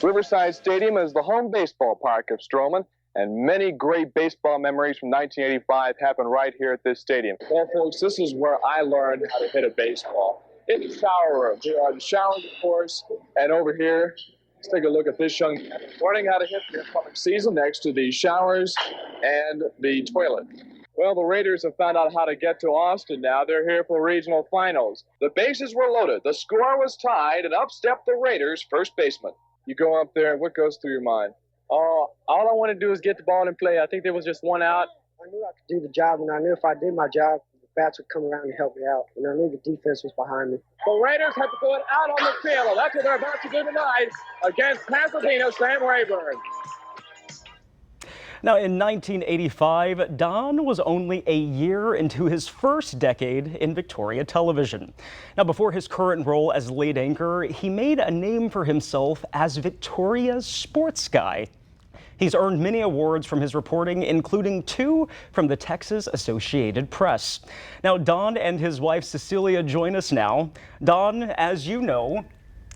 Riverside Stadium is the home baseball park of Stroman, and many great baseball memories from 1985 happened right here at this stadium. Well, folks, this is where I learned how to hit a baseball. In the shower room. Here are the showers, of course, and over here, let's take a look at this young man learning how to hit the upcoming season next to the showers and the toilet. Well, the Raiders have found out how to get to Austin now. They're here for regional finals. The bases were loaded, the score was tied, and up stepped the Raiders' first baseman. You go up there, what goes through your mind? All I want to do is get the ball and play. I think there was just one out. I knew I could do the job, and I knew if I did my job, the bats would come around and help me out. And I knew the defense was behind me. The Raiders have to go it out on the field, and that's what they're about to do tonight against Pasadena's Sam Rayburn. Now, in 1985, Don was only a year into his first decade in Victoria television. Now, before his current role as lead anchor, he made a name for himself as Victoria's sports guy. He's earned many awards from his reporting, including 2 from the Texas Associated Press. Now, Don and his wife Cecilia join us now. Don, as you know,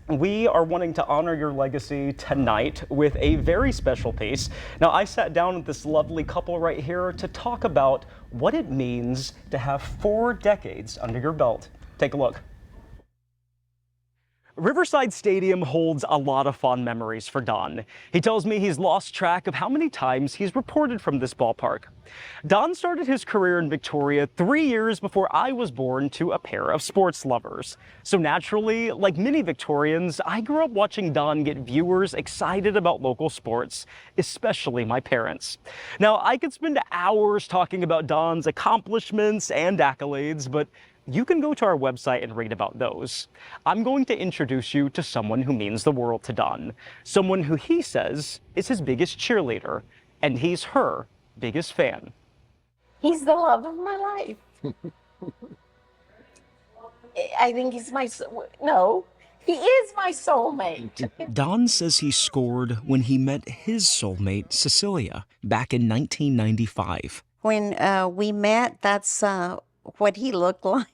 we are wanting to honor your legacy tonight with a very special piece. Now, I sat down with this lovely couple right here to talk about what it means to have 4 decades under your belt. Take a look. Riverside Stadium holds a lot of fond memories for Don. He tells me he's lost track of how many times he's reported from this ballpark. Don started his career in Victoria 3 years before I was born to a pair of sports lovers. So naturally, like many Victorians, I grew up watching Don get viewers excited about local sports, especially my parents. Now, I could spend hours talking about Don's accomplishments and accolades, but you can go to our website and read about those. I'm going to introduce you to someone who means the world to Don, someone who he says is his biggest cheerleader, and he's her biggest fan. He's the love of my life. I think he's he is my soulmate. Don says he scored when he met his soulmate, Cecilia, back in 1995. When we met, that's what he looked like.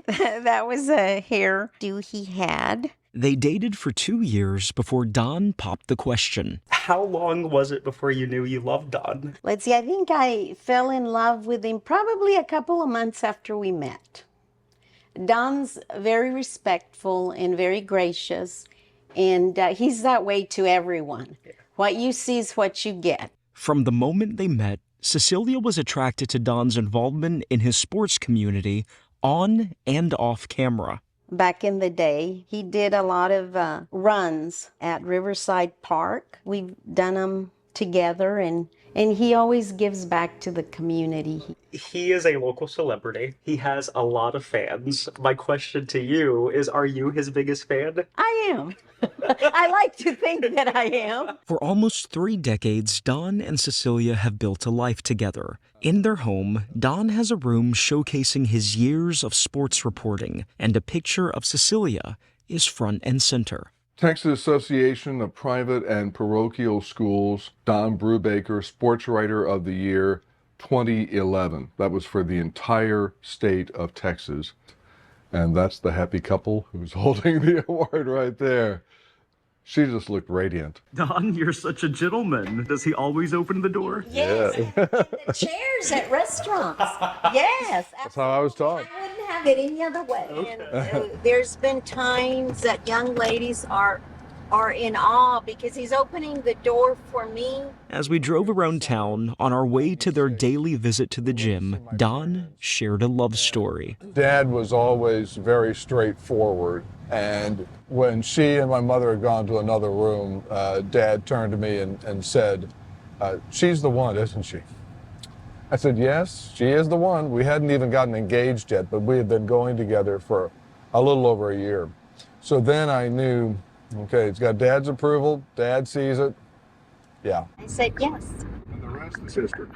That was a hairdo he had. They dated for 2 years before Don popped the question. How long was it before you knew you loved Don? Let's see, I think I fell in love with him probably a couple of months after we met. Don's very respectful and very gracious, and he's that way to everyone. What you see is what you get. From the moment they met, Cecilia was attracted to Don's involvement in his sports community on and off camera. Back in the day, he did a lot of runs at Riverside Park. We've done them together, and he always gives back to the community. He is a local celebrity. He has a lot of fans. My question to you is, are you his biggest fan? I am. I like to think that I am. For almost 3 decades, Don and Cecilia have built a life together. In their home, Don has a room showcasing his years of sports reporting, and a picture of Cecilia is front and center. Texas Association of Private and Parochial Schools, Don Brubaker, Sports Writer of the Year, 2011. That was for the entire state of Texas. And that's the happy couple who's holding the award right there. She just looked radiant. Don, you're such a gentleman. Does he always open the door? Yes. Yeah. The chairs at restaurants. Yes. That's how I was taught. I wouldn't have it any other way. Okay. And there's been times that young ladies are in awe because he's opening the door for me. As we drove around town on our way to their daily visit to the gym, Don shared a love story. Dad was always very straightforward, and when she and my mother had gone to another room, Dad turned to me and said, "She's the one, isn't she?" I said, "Yes, she is the one." We hadn't even gotten engaged yet, but we had been going together for a little over a year. So then I knew, okay, it's got Dad's approval, Dad sees it, yeah. I said yes. And the rest is history.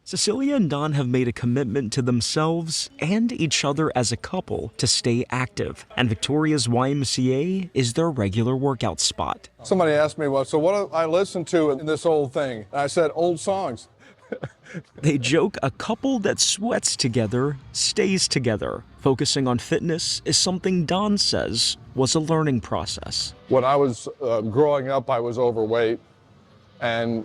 Cecilia and Don have made a commitment to themselves and each other as a couple to stay active, and Victoria's YMCA is their regular workout spot. Somebody asked me, well, so what do I listen to in this old thing? And I said, old songs. They joke a couple that sweats together stays together. Focusing on fitness is something Don says was a learning process. When I was growing up, I was overweight, and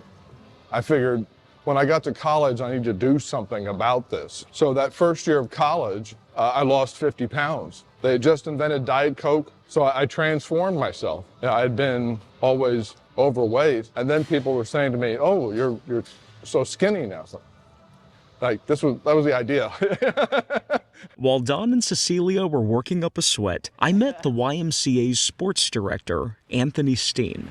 I figured when I got to college, I need to do something about this. So that first year of college, I lost 50 pounds. They had just invented Diet Coke, so I transformed myself. I had been always overweight, and then people were saying to me, "Oh, you're so skinny now." So, like that was the idea. While Don and Cecilia were working up a sweat, I met the YMCA's sports director, Anthony Steen.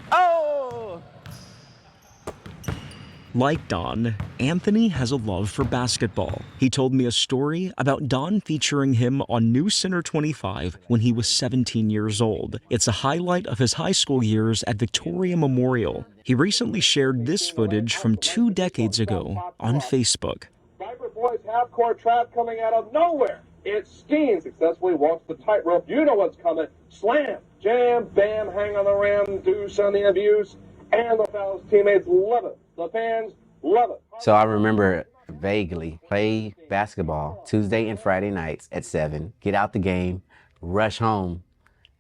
Like Don, Anthony has a love for basketball. He told me a story about Don featuring him on New Center 25 when he was 17 years old. It's a highlight of his high school years at Victoria Memorial. He recently shared this footage from 2 decades ago on Facebook. Viper boys half-court trap coming out of nowhere. It's Steen successfully walks the tightrope. You know what's coming. Slam, jam, bam, hang on the rim, deuce on the abuse, and the fouls. Teammates love it. The fans love it. So I remember vaguely play basketball Tuesday and Friday nights at 7, get out the game, rush home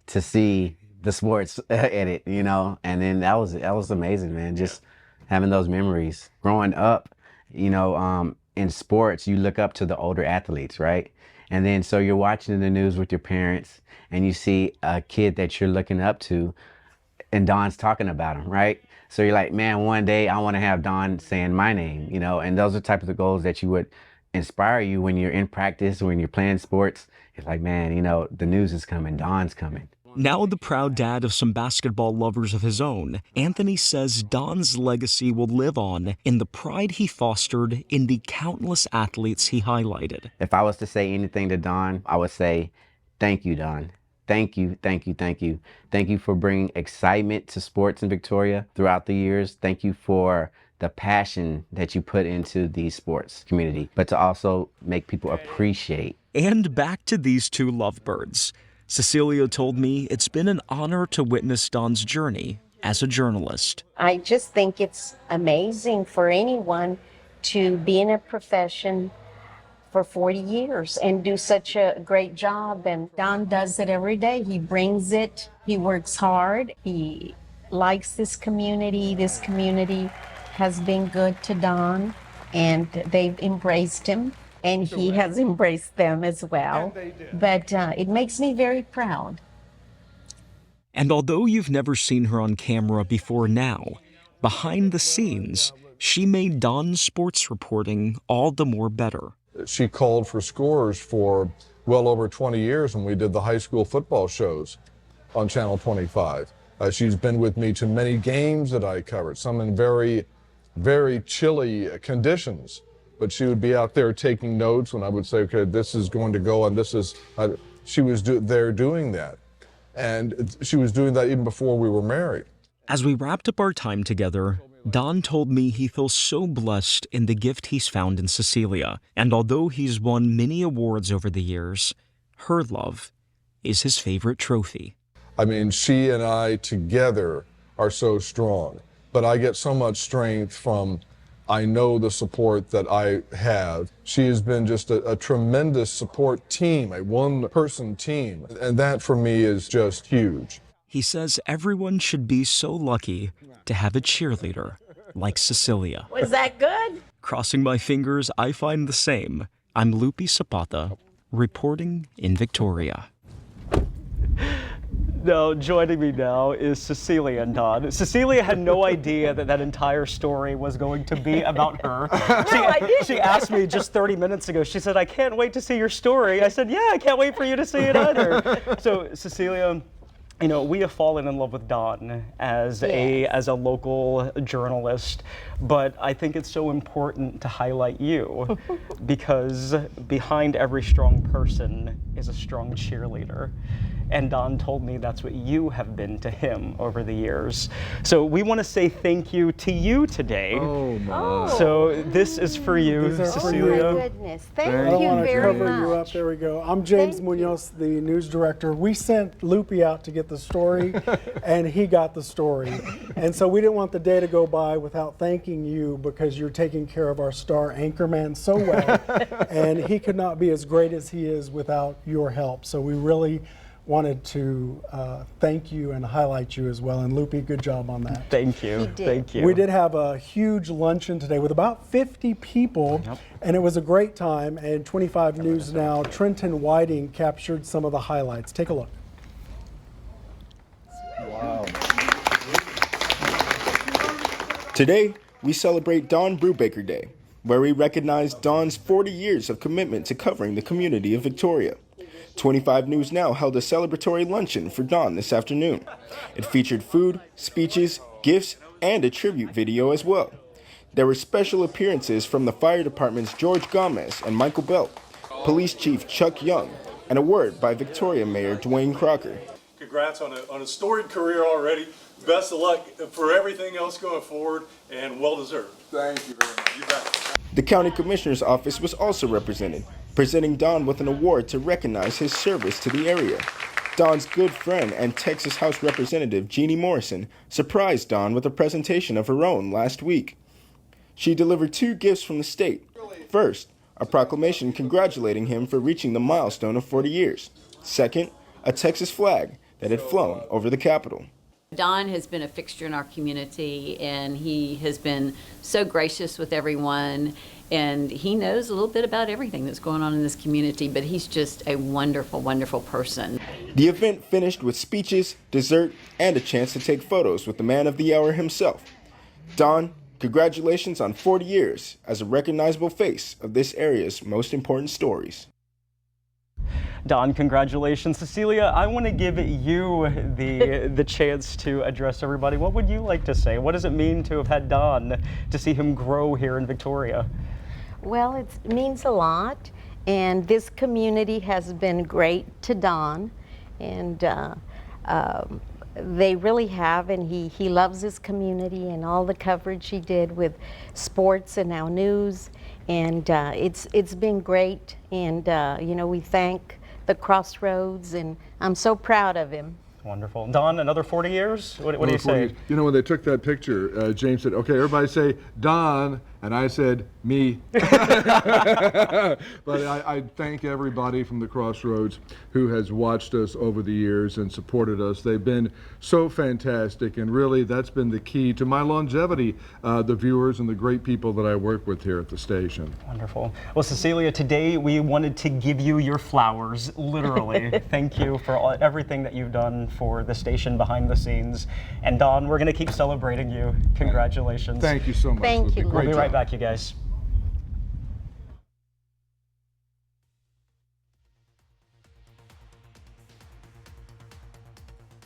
to see the sports edit, you know, and then that was amazing, man. Just having those memories. Growing up, you know, in sports, you look up to the older athletes, right? And then so you're watching the news with your parents and you see a kid that you're looking up to and Don's talking about him, right? So you're like, man, one day I want to have Don saying my name, you know, and those are the types of goals that you would inspire you when you're in practice, when you're playing sports. It's like, man, you know, the news is coming, Don's coming. Now the proud dad of some basketball lovers of his own, Anthony says Don's legacy will live on in the pride he fostered in the countless athletes he highlighted. If I was to say anything to Don, I would say, thank you, Don. Thank you, thank you, thank you. Thank you for bringing excitement to sports in Victoria throughout the years. Thank you for the passion that you put into the sports community, but to also make people appreciate. And back to these two lovebirds. Cecilia told me it's been an honor to witness Don's journey as a journalist. I just think it's amazing for anyone to be in a profession for 40 years and do such a great job. And Don does it every day. He brings it. He works hard. He likes this community. This community has been good to Don, and they've embraced him, and he has embraced them as well. But it makes me very proud. And although you've never seen her on camera before now, behind the scenes, she made Don's sports reporting all the more better. She called for scores for well over 20 years when we did the high school football shows on Channel 25. She's been with me to many games that I covered, some in very, very chilly conditions. But she would be out there taking notes when I would say, okay, this is going to go and this is, she was there doing that. And she was doing that even before we were married. As we wrapped up our time together, Don told me he feels so blessed in the gift he's found in Cecilia. And although he's won many awards over the years, her love is his favorite trophy. I mean, she and I together are so strong, but I get so much strength from, I know the support that I have. She has been just a tremendous support team, a one-person team, and that for me is just huge. He says everyone should be so lucky to have a cheerleader like Cecilia. Was that good? Crossing my fingers, I find the same. I'm Lupi Zapata, reporting in Victoria. Now, joining me now is Cecilia and Don. Cecilia had no idea that that entire story was going to be about her. She asked me just 30 minutes ago, she said, I can't wait to see your story. I said, yeah, I can't wait for you to see it either. So, Cecilia, you know, we have fallen in love with Don as a local journalist, but I think it's so important to highlight you because behind every strong person is a strong cheerleader. And Don told me that's what you have been to him over the years. So we want to say thank you to you today. Oh my. So this is for you, Cecilia. Oh my goodness, thank you very much. You up. There we go. I'm James Munoz, the news director. We sent Lupi out to get get the story, and he got the story. And so we didn't want the day to go by without thanking you, because you're taking care of our star anchorman so well, and he could not be as great as he is without your help. So we really wanted to thank you and highlight you as well. And Loopy, good job on that. Thank you. Thank you. We did have a huge luncheon today with about 50 people, and it was a great time. And 25 News Now, Trenton Whiting captured some of the highlights. Take a look. Wow. Today, we celebrate Don Brubaker Day, where we recognize Don's 40 years of commitment to covering the community of Victoria. 25 News Now held a celebratory luncheon for Don this afternoon. It featured food, speeches, gifts, and a tribute video as well. There were special appearances from the fire department's George Gomez and Michael Belt, Police Chief Chuck Young, and a word by Victoria Mayor Dwayne Crocker. Congrats on a storied career already. Best of luck for everything else going forward, and well deserved. Thank you very much. You bet. The County Commissioner's Office was also represented, presenting Don with an award to recognize his service to the area. Don's good friend and Texas House Representative Jeannie Morrison surprised Don with a presentation of her own last week. She delivered 2 gifts from the state. First, a proclamation congratulating him for reaching the milestone of 40 years. Second, a Texas flag that had flown over the Capitol. Don has been a fixture in our community, and he has been so gracious with everyone, and he knows a little bit about everything that's going on in this community, but he's just a wonderful, wonderful person. The event finished with speeches, dessert, and a chance to take photos with the man of the hour himself. Don, congratulations on 40 years as a recognizable face of this area's most important stories. Don, congratulations. Cecilia, I want to give you the chance to address everybody. What would you like to say? What does it mean to have had Don, to see him grow here in Victoria? Well, it means a lot, and this community has been great to Don, and they really have, and he loves his community and all the coverage he did with sports and now news, and it's been great, and you know, we thank the Crossroads, and I'm so proud of him. Wonderful. Don, another 40 years? What do you say? You know, when they took that picture, James said, okay, everybody say Don, and I said, me. But I thank everybody from the Crossroads who has watched us over the years and supported us. They've been so fantastic, and really that's been the key to my longevity, the viewers and the great people that I work with here at the station. Wonderful. Well, Cecilia, today we wanted to give you your flowers, literally. Thank you for everything that you've done for the station behind the scenes. And Don, we're going to keep celebrating you. Congratulations. Thank you so much. Thank you. We'll be right back, you guys.